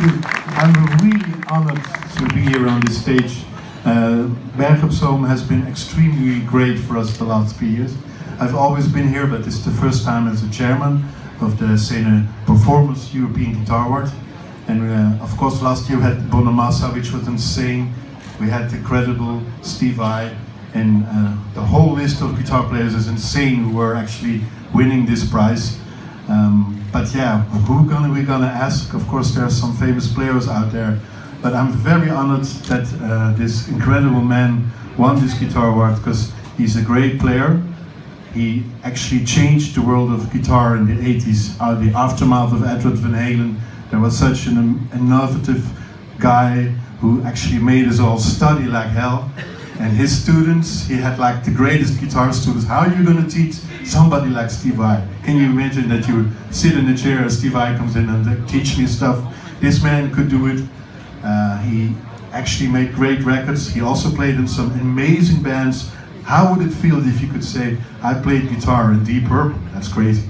I'm really honored to be here on this stage. Berg op Zoom has been extremely great for us the last 3 years. I've always been here, but it's the first time as a chairman of the Sena Performance European Guitar Award. And of course last year we had Bonamassa, which was insane. We had the incredible Steve Vai, and the whole list of guitar players is insane who were actually winning this prize. But yeah, who we gonna ask? Of course there are some famous players out there, but I'm very honored that this incredible man won this guitar award, because he's a great player. He actually changed the world of guitar in the 80s, the aftermath of Adrian Van Halen. There was such an innovative guy who actually made us all study like hell. And his students, he had like the greatest guitar students. How are you going to teach somebody like Steve Vai? Can you imagine that you sit in a chair and Steve Vai comes in and teach me stuff? This man could do it. He actually made great records. He also played in some amazing bands. How would it feel if you could say, I played guitar in Deep Purple? That's crazy.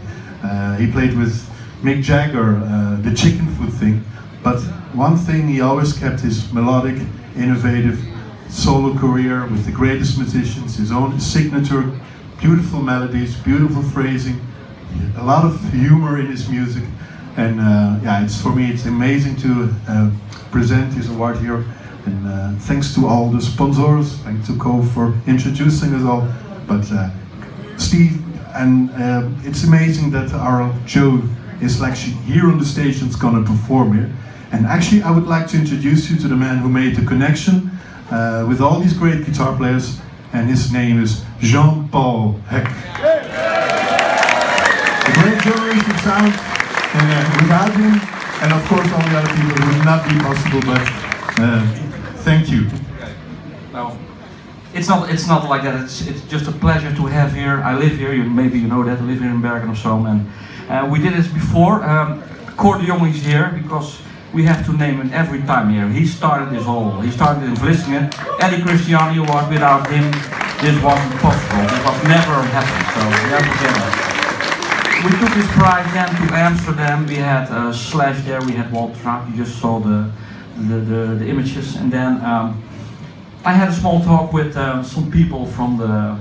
He played with Mick Jagger, the chicken foot thing. But one thing, he always kept his melodic, innovative solo career with the greatest musicians, his own signature, beautiful melodies, beautiful phrasing, a lot of humor in his music. And yeah, for me it's amazing to present this award here. And thanks to all the sponsors, thanks to Co for introducing us all. But Steve, and it's amazing that our Joe is actually here on the stage and is gonna perform here. And actually I would like to introduce you to the man who made the connection with all these great guitar players, and his name is Jean-Paul Heck. A great journalist of sound, and without him, and of course all the other people, it would not be possible, but thank you. Well, it's not like that. It's just a pleasure to have here. I live here. Maybe you know that. I live here in Bergen op Zoom, and we did this before. Cor de Jong is here because we have to name him every time here. He started this whole. He started in Vlissingen. Eddie Christiani Award. Without him, this wasn't possible. It was never happened. So never again. We took this prize then to Amsterdam. We had Slash there. We had Walter Trapp. You just saw the images, and then I had a small talk with some people from the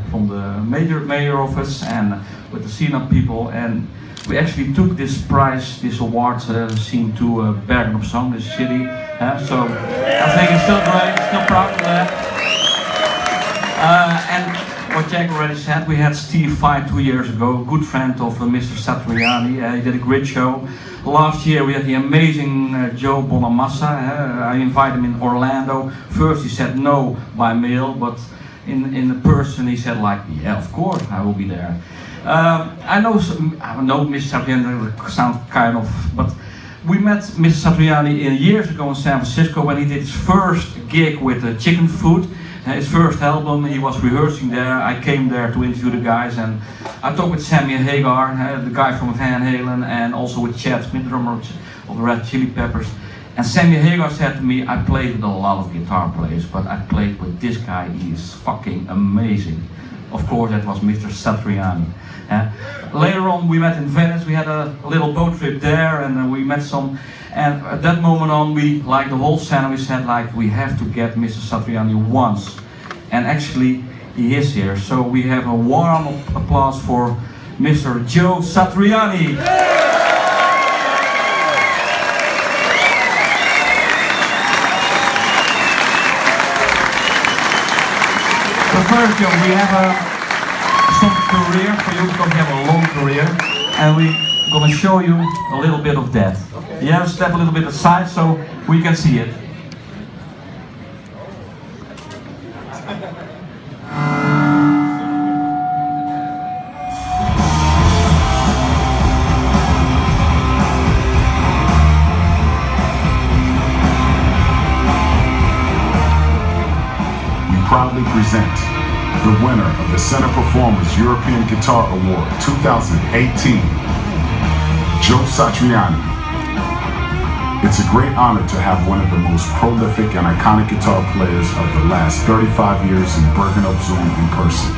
mayor office and with the Sena people, and we actually took this prize, this award, scene to Bergen op Zoom, this city. So I think it's still great, still proud of that. And what Jack already said, we had Steve Vai 2 years ago, a good friend of Mr. Satriani. He did a great show. Last year we had the amazing Joe Bonamassa. I invited him in Orlando. First he said no by mail, but in person he said like, yeah, of course I will be there. I know Mr. Satriani sounds kind of, but we met Mr. Satriani years ago in San Francisco when he did his first gig with Chicken Food. His first album, he was rehearsing there. I came there to interview the guys, and I talked with Sammy Hagar, the guy from Van Halen, and also with Chad Smith, drummer of the Red Chili Peppers. And Sammy Hagar said to me, I played with a lot of guitar players, but I played with this guy, he is fucking amazing. Of course, that was Mr. Satriani. Later on, we met in Venice, we had a little boat trip there, and we met some. And at that moment on, we, like the whole Sena, we said like, we have to get Mr. Satriani once. And actually, he is here. So we have a warm applause for Mr. Joe Satriani. So first, Joe, we have some career for you, because you have a long career. And we're gonna show you a little bit of that. Okay. You have to step a little bit aside so we can see it. We proudly present the winner of the Sena Performers European Guitar Award 2018, Joe Satriani. It's a great honor to have one of the most prolific and iconic guitar players of the last 35 years in Bergen op Zoom in person.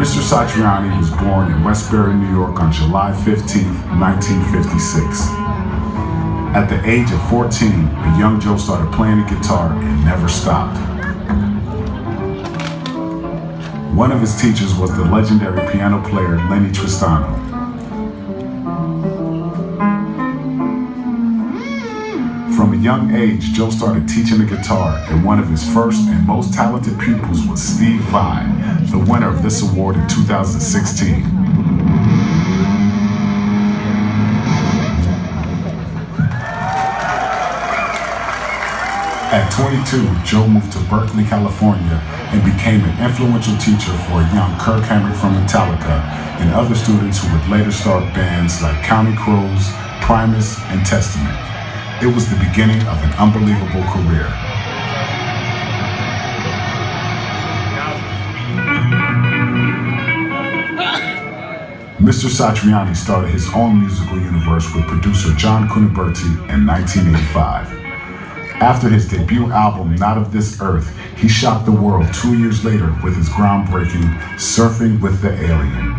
Mr. Satriani was born in Westbury, New York on July 15, 1956. At the age of 14, the young Joe started playing the guitar and never stopped. One of his teachers was the legendary piano player Lenny Tristano. From a young age, Joe started teaching the guitar, and one of his first and most talented pupils was Steve Vai, the winner of this award in 2016. At 22, Joe moved to Berkeley, California, and became an influential teacher for a young Kirk Hammett from Metallica and other students who would later start bands like Counting Crows, Primus, and Testament. It was the beginning of an unbelievable career. Mr. Satriani started his own musical universe with producer John Cuniberti in 1985. After his debut album, Not of This Earth, he shocked the world 2 years later with his groundbreaking Surfing with the Alien.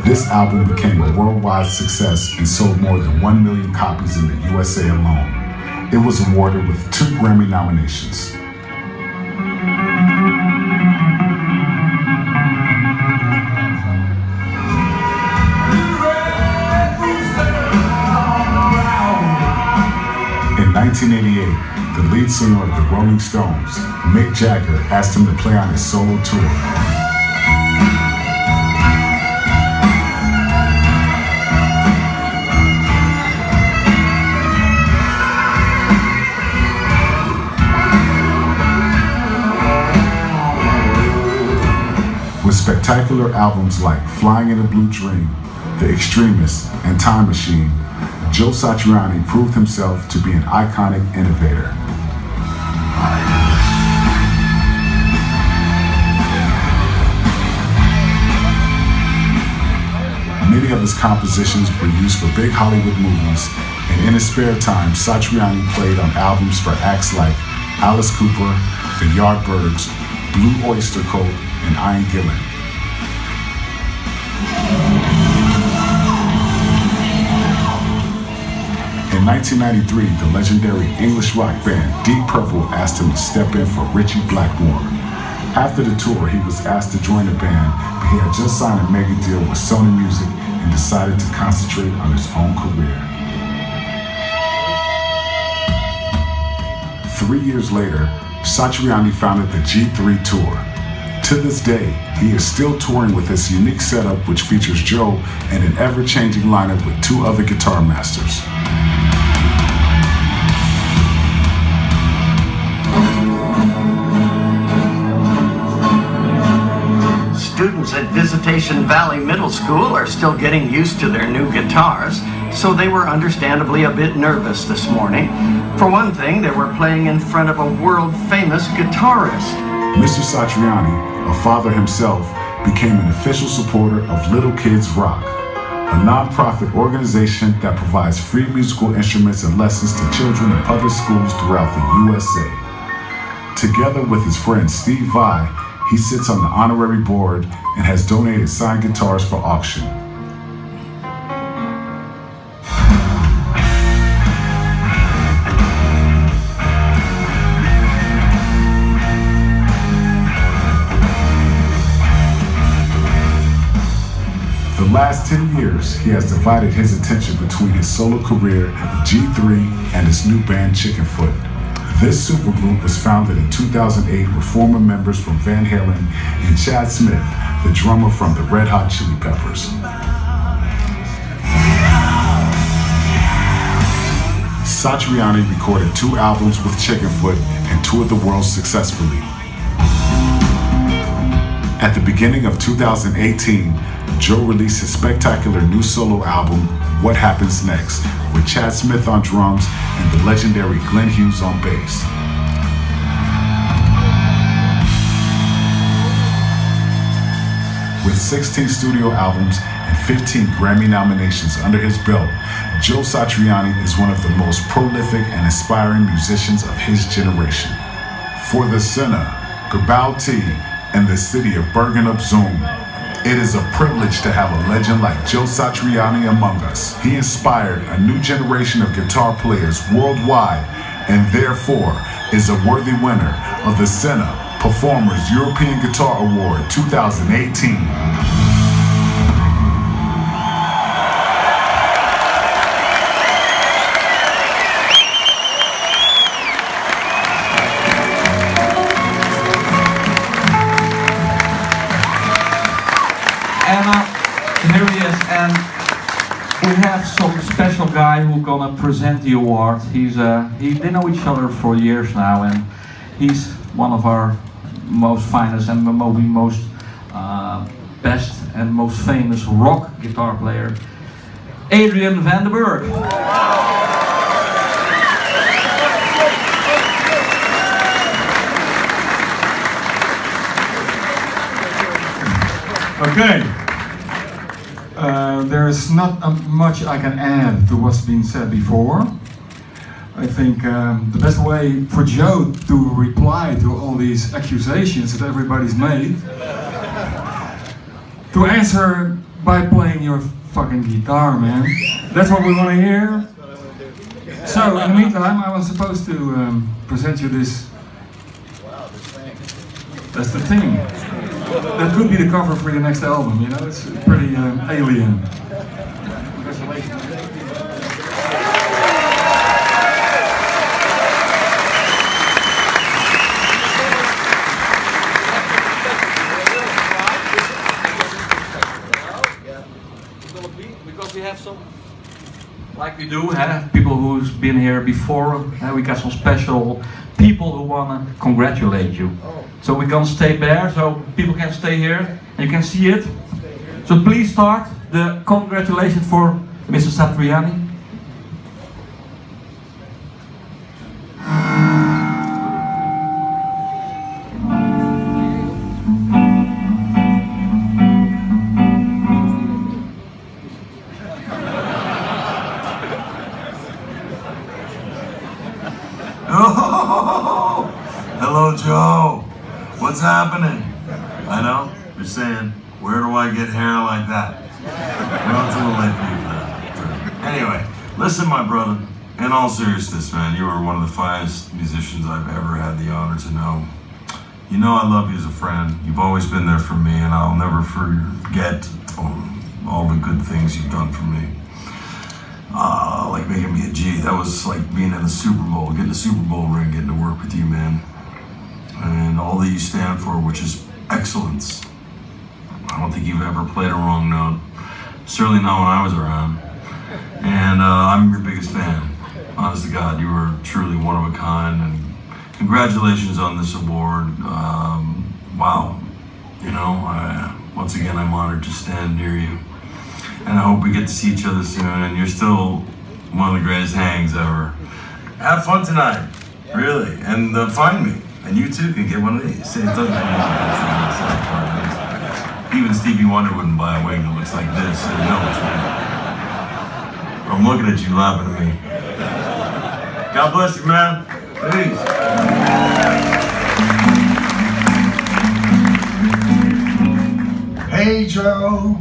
This album became a worldwide success and sold more than 1 million copies in the USA alone. It was awarded with 2 Grammy nominations. In 1988, the lead singer of the Rolling Stones, Mick Jagger, asked him to play on his solo tour. With spectacular albums like Flying in a Blue Dream, The Extremists, and Time Machine, Joe Satriani proved himself to be an iconic innovator. Many of his compositions were used for big Hollywood movies, and in his spare time, Satriani played on albums for acts like Alice Cooper, the Yardbirds, Blue Oyster Cult, and Ian Gillan. In 1993, the legendary English rock band Deep Purple asked him to step in for Ritchie Blackmore. After the tour, he was asked to join the band, but he had just signed a mega deal with Sony Music and decided to concentrate on his own career. 3 years later, Satriani founded the G3 Tour. To this day, he is still touring with his unique setup, which features Joe and an ever-changing lineup with 2 other guitar masters. Students at Visitation Valley Middle School are still getting used to their new guitars, so they were understandably a bit nervous this morning. For one thing, they were playing in front of a world-famous guitarist. Mr. Satriani, a father himself, became an official supporter of Little Kids Rock, a non-profit organization that provides free musical instruments and lessons to children in public schools throughout the USA. Together with his friend Steve Vai, he sits on the honorary board and has donated signed guitars for auction. The last 10 years, he has divided his attention between his solo career, G3, and his new band, Chickenfoot. This supergroup was founded in 2008 with former members from Van Halen and Chad Smith, the drummer from the Red Hot Chili Peppers. Satriani recorded 2 albums with Chickenfoot and toured the world successfully. At the beginning of 2018, Joe released his spectacular new solo album, What Happens Next, with Chad Smith on drums and the legendary Glenn Hughes on bass. With 16 studio albums and 15 Grammy nominations under his belt, Joe Satriani is one of the most prolific and inspiring musicians of his generation. For the Sena, Gabal T, and the city of Bergen op Zoom, It is a privilege to have a legend like Joe Satriani among us. He inspired a new generation of guitar players worldwide and therefore is a worthy winner of the Sena Performers European Guitar Award 2018. Here he is, and we have some special guy who's gonna present the award. They know each other for years now, and he's one of our most finest and most best and most famous rock guitar player, Adrian Vandenberg. Okay. There's not much I can add to what's been said before. I think the best way for Joe to reply to all these accusations that everybody's made, to answer by playing your fucking guitar, man. That's what we want to hear. So, in the meantime, I was supposed to present you this. That's the thing. That could be the cover for your next album, you know, it's pretty alien. Because we have some, like we do, people who's been here before, we got some special people who want to congratulate you. So we can stay there, so people can stay here and you can see it. So please start the congratulations for Mr. Satriani. Oh, hello, Joe. What's happening? I know, you're saying, where do I get hair like that? Well, it's a little late for you for that. Anyway, listen, my brother, in all seriousness, man, you are one of the finest musicians I've ever had the honor to know. You know I love you as a friend. You've always been there for me, and I'll never forget all the good things you've done for me. Like making me a G. That was like being in the Super Bowl, getting the Super Bowl ring, getting to work with you, man. And all that you stand for, which is excellence. I don't think you've ever played a wrong note. Certainly not when I was around. And I'm your biggest fan. Honest to God, you are truly one of a kind. And congratulations on this award. Wow. You know, once again, I'm honored to stand near you. And I hope we get to see each other soon. And you're still one of the greatest hangs ever. Have fun tonight, really. And find me. And you too can get one of these. It doesn't even Stevie Wonder wouldn't buy a wing that looks like this. So you know it's right. I'm looking at you laughing at me. God bless you, man. Peace. Hey, Joe.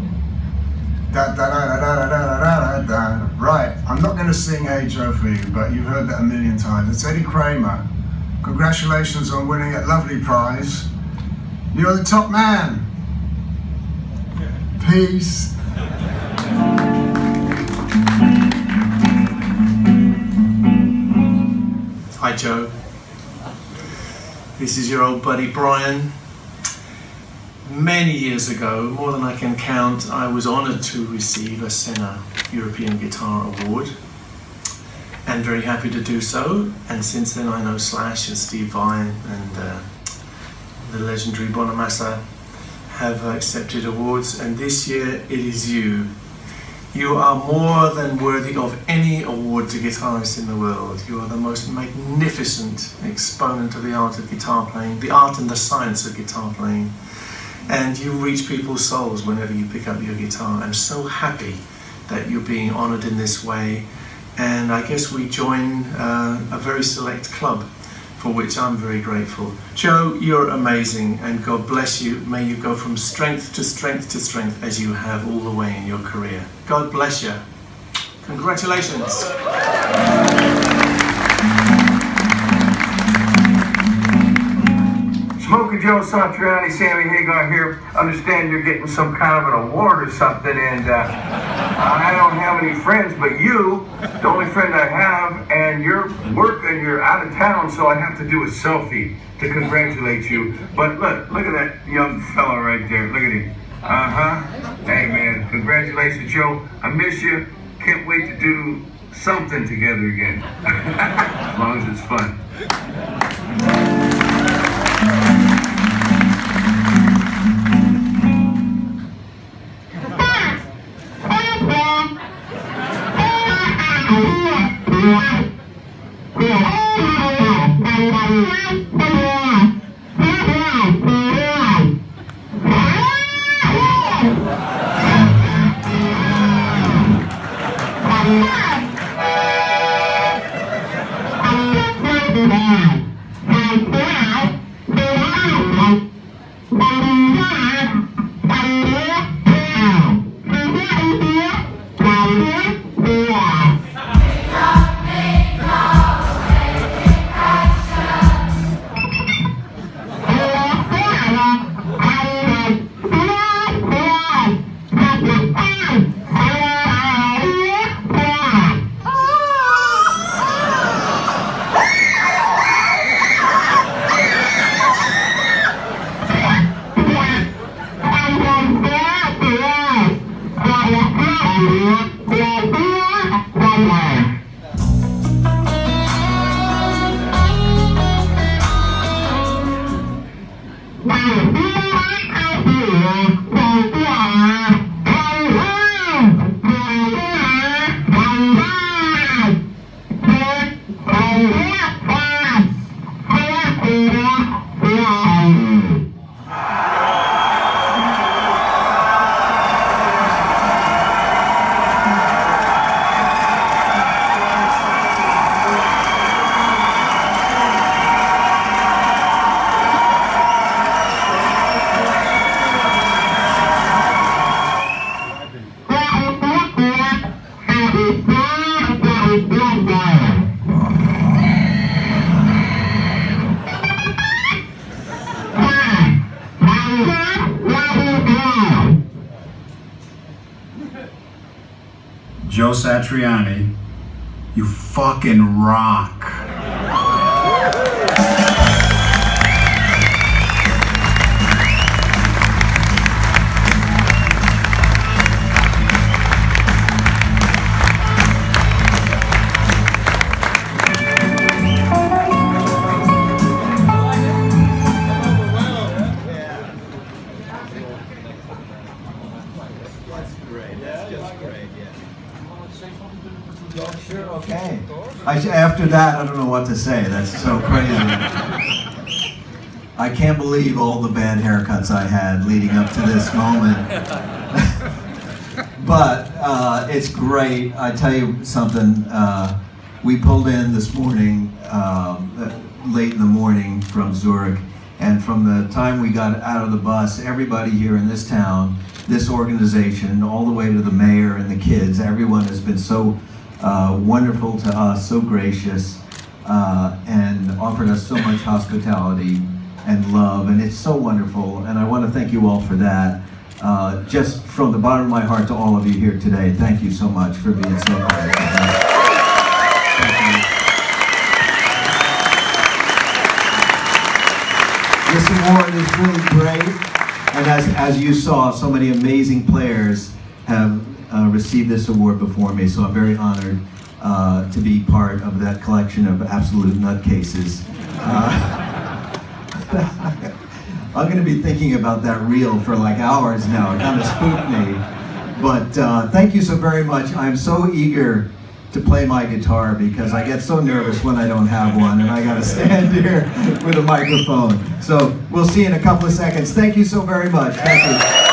Da, da, da, da, da, da, da, da. Right, I'm not going to sing Hey Joe for you, but you've heard that a million times. It's Eddie Kramer. Congratulations on winning that lovely prize. You're the top man. Peace. Hi Joe. This is your old buddy Brian. Many years ago, more than I can count, I was honoured to receive a Sena European Guitar Award, and very happy to do so. And since then I know Slash and Steve Vai and the legendary Bonamassa have accepted awards, and this year it is you. You are more than worthy of any award to guitarists in the world. You are the most magnificent exponent of the art of guitar playing, the art and the science of guitar playing. And you reach people's souls whenever you pick up your guitar. I'm so happy that you're being honoured in this way. And I guess we join a very select club for which I'm very grateful. Joe, you're amazing, and God bless you. May you go from strength to strength to strength as you have all the way in your career. God bless you. Congratulations. Smoky Joe Satriani, Sammy Hagar here. Understand you're getting some kind of an award or something, and I don't have any friends but you, the only friend I have, and you're working, you're out of town, so I have to do a selfie to congratulate you. But look at that young fella right there. Look at him. Hey man, congratulations, Joe. I miss you. Can't wait to do something together again. As long as it's fun. Joe Satriani, you fucking rock. Sure, okay. After that, I don't know what to say. That's so crazy. I can't believe all the bad haircuts I had leading up to this moment. But it's great. I tell you something. We pulled in this morning, late in the morning from Zurich, and from the time we got out of the bus, everybody here in this town, this organization, all the way to the mayor and the kids, everyone has been so wonderful to us, so gracious, and offered us so much hospitality and love, and it's so wonderful, and I want to thank you all for that. Just from the bottom of my heart to all of you here today, thank you so much for being so kind. This award is really great, and as you saw, so many amazing players have received this award before me, so I'm very honored to be part of that collection of absolute nutcases. I'm going to be thinking about that reel for like hours now. It kind of spooked me. But thank you so very much. I'm so eager to play my guitar because I get so nervous when I don't have one and I got to stand here with a microphone. So we'll see in a couple of seconds. Thank you so very much. Thank you.